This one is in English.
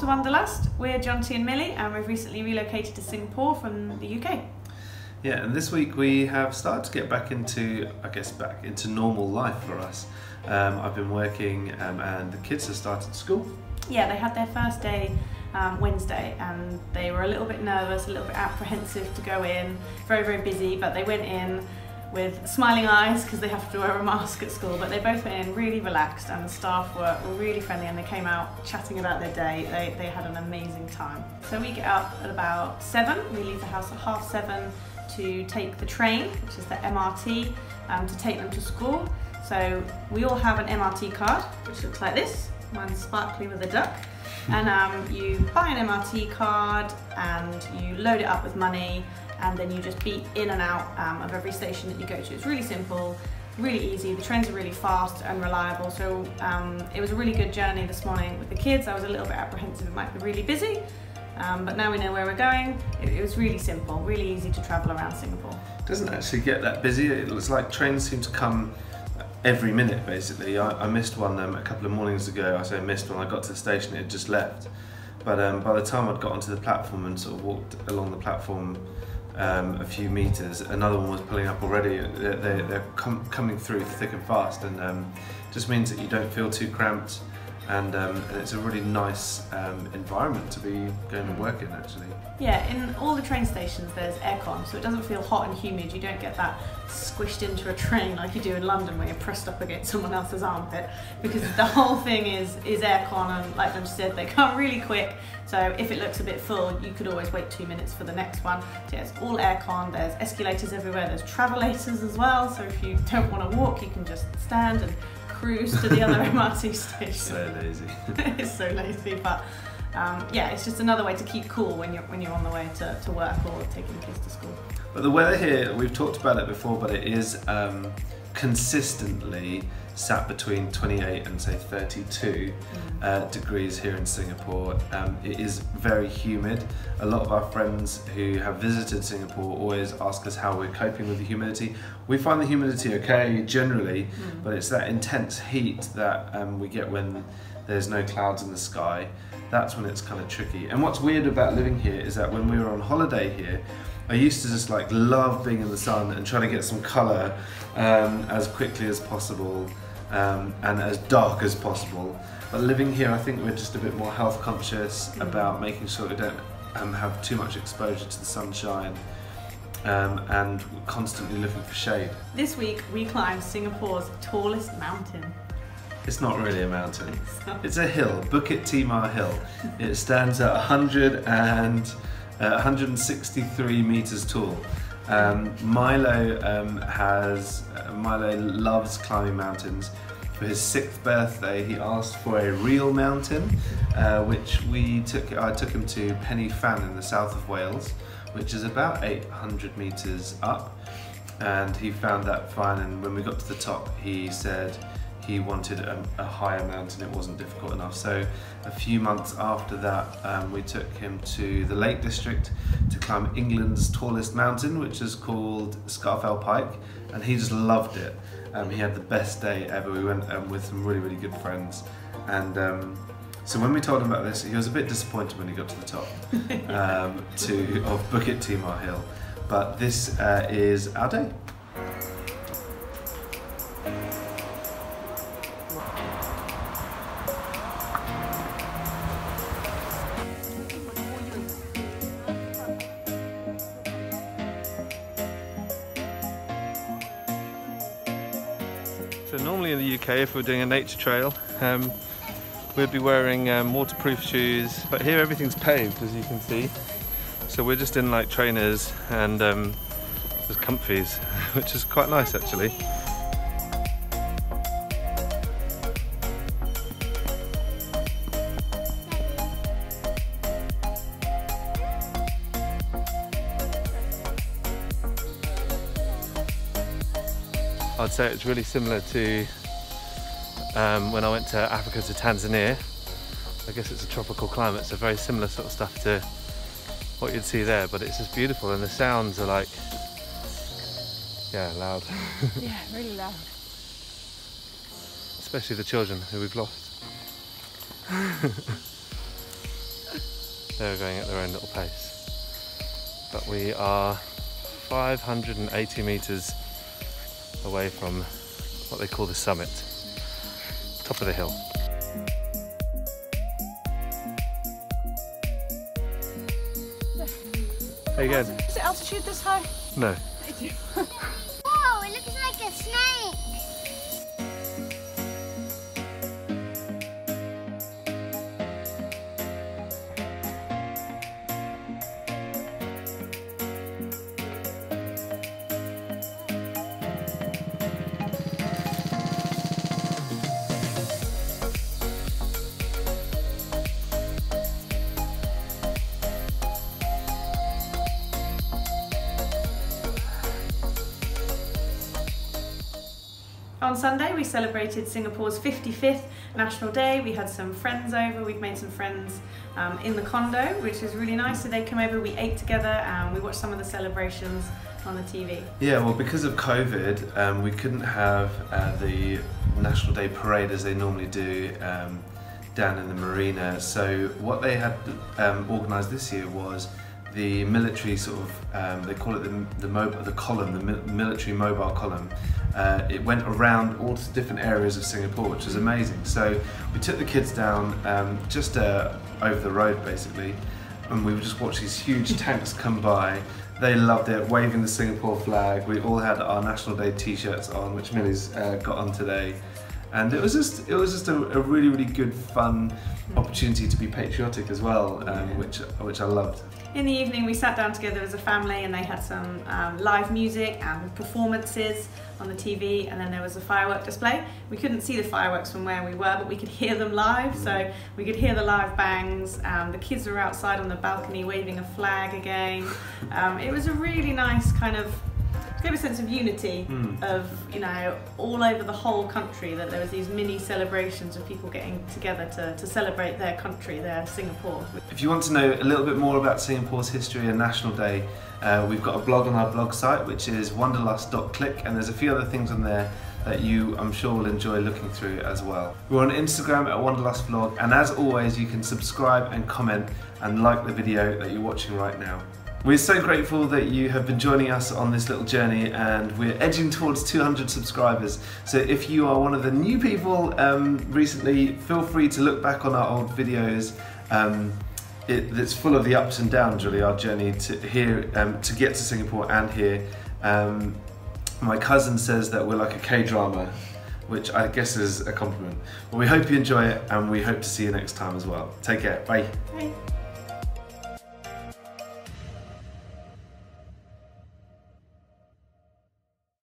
to Wonderlust. We're Jonty and Millie, and we've recently relocated to Singapore from the UK. Yeah, and this week we have started to get back into, back into normal life for us. I've been working and the kids have started school. Yeah, they had their first day Wednesday, and they were a little bit nervous, a little bit apprehensive to go in. Very, very busy, but they went in with smiling eyes because they have to wear a mask at school, but they both went in really relaxed, and the staff were really friendly, and they came out chatting about their day. They had an amazing time. So we get up at about 7, we leave the house at 7:30 to take the train, which is the MRT, to take them to school. So we all have an MRT card, which looks like this. Mine's sparkly with a duck. And you buy an MRT card and you load it up with money, and then you just beat in and out of every station that you go to. It's really simple, really easy. The trains are really fast and reliable. So it was a really good journey this morning with the kids. I was a little bit apprehensive it might be really busy, but now we know where we're going. It was really simple, really easy to travel around Singapore. It doesn't actually get that busy. It looks like trains seem to come every minute, basically. I missed one a couple of mornings ago. I say missed when I got to the station, it had just left. But by the time I'd got onto the platform and sort of walked along the platform a few meters, another one was pulling up already. They're coming through thick and fast, and just means that you don't feel too cramped, and it's a really nice environment to be going and work in, actually. Yeah, in all the train stations there's aircon, so it doesn't feel hot and humid. You don't get that squished into a train like you do in London where you're pressed up against someone else's armpit, because the whole thing is aircon, and like John said, they come really quick. So if it looks a bit full, you could always wait 2 minutes for the next one. So yeah, it's all aircon, there's escalators everywhere, there's travelators as well, so if you don't want to walk, you can just stand and cruise to the other MRT station. So lazy. It's so lazy, but yeah, it's just another way to keep cool when you're on the way to work or taking the kids to school. But the weather here, we've talked about it before, but it is consistently sat between 28 and say 32 degrees here in Singapore. It is very humid. A lot of our friends who have visited Singapore always ask us how we're coping with the humidity. We find the humidity okay generally, but it's that intense heat that we get when there's no clouds in the sky. That's when it's kind of tricky. And what's weird about living here is that when we were on holiday here, I used to just like love being in the sun and trying to get some colour as quickly as possible and as dark as possible. But living here, I think we're just a bit more health conscious about making sure we don't have too much exposure to the sunshine, and we're constantly looking for shade. This week we climbed Singapore's tallest mountain. It's not really a mountain. It's a hill, Bukit Timah Hill. It stands at 163 meters tall. Milo loves climbing mountains. For his 6th birthday, he asked for a real mountain, which I took him to Pen y Fan in the south of Wales, which is about 800 meters up, and he found that fine. And when we got to the top, he said he wanted a higher mountain. It wasn't difficult enough. So a few months after that, we took him to the Lake District to climb England's tallest mountain, which is called Scarfell Pike, and he just loved it. He had the best day ever. We went with some really, really good friends, and so when we told him about this, he was a bit disappointed when he got to the top of Bukit Timah Hill. But this is our day. So normally in the UK, if we're doing a nature trail, we'd be wearing waterproof shoes, but here everything's paved, as you can see. So we're just in like trainers and just comfies, which is quite nice actually. I'd say it's really similar to when I went to Africa, to Tanzania. I guess it's a tropical climate, so very similar sort of stuff to what you'd see there, but it's just beautiful, and the sounds are like, yeah, loud. Yeah, really loud. Especially the children who we've lost. They're going at their own little pace. But we are 580 meters away from what they call the summit, top of the hill. How you going? Is it altitude this high? No. Whoa, it looks like a snake. On Sunday we celebrated Singapore's 55th National Day. We had some friends over, we've made some friends in the condo, which is really nice. So they came over, we ate together and we watched some of the celebrations on the TV. Yeah, well, because of COVID, we couldn't have the National Day parade as they normally do down in the marina. So what they had organised this year was the military sort of, they call it the column, the military mobile column. It went around all the different areas of Singapore, which was amazing. So we took the kids down just over the road basically, and we would just watch these huge tanks come by. They loved it, waving the Singapore flag. We all had our National Day t-shirts on, which Millie's got on today. And it was just a really, really good, fun opportunity to be patriotic as well, which I loved. In the evening we sat down together as a family and they had some live music and performances on the TV, and then there was a firework display. We couldn't see the fireworks from where we were, but we could hear them live, so we could hear the live bangs. The kids were outside on the balcony waving a flag again. It was a really nice kind of, gave a sense of unity of, you know, all over the whole country, that there was these mini celebrations of people getting together to celebrate their country, their Singapore. If you want to know a little bit more about Singapore's history and National Day, we've got a blog on our blog site, which is wonderlust.click, and there's a few other things on there that you, I'm sure, will enjoy looking through as well. We're on Instagram at Wonderlust Vlog, and as always, you can subscribe and comment and like the video that you're watching right now. We're so grateful that you have been joining us on this little journey, and we're edging towards 200 subscribers. So if you are one of the new people recently, feel free to look back on our old videos. It's full of the ups and downs, really, our journey to here, to get to Singapore and here. My cousin says that we're like a K-drama, which I guess is a compliment. Well, we hope you enjoy it, and we hope to see you next time as well. Take care, bye. Bye.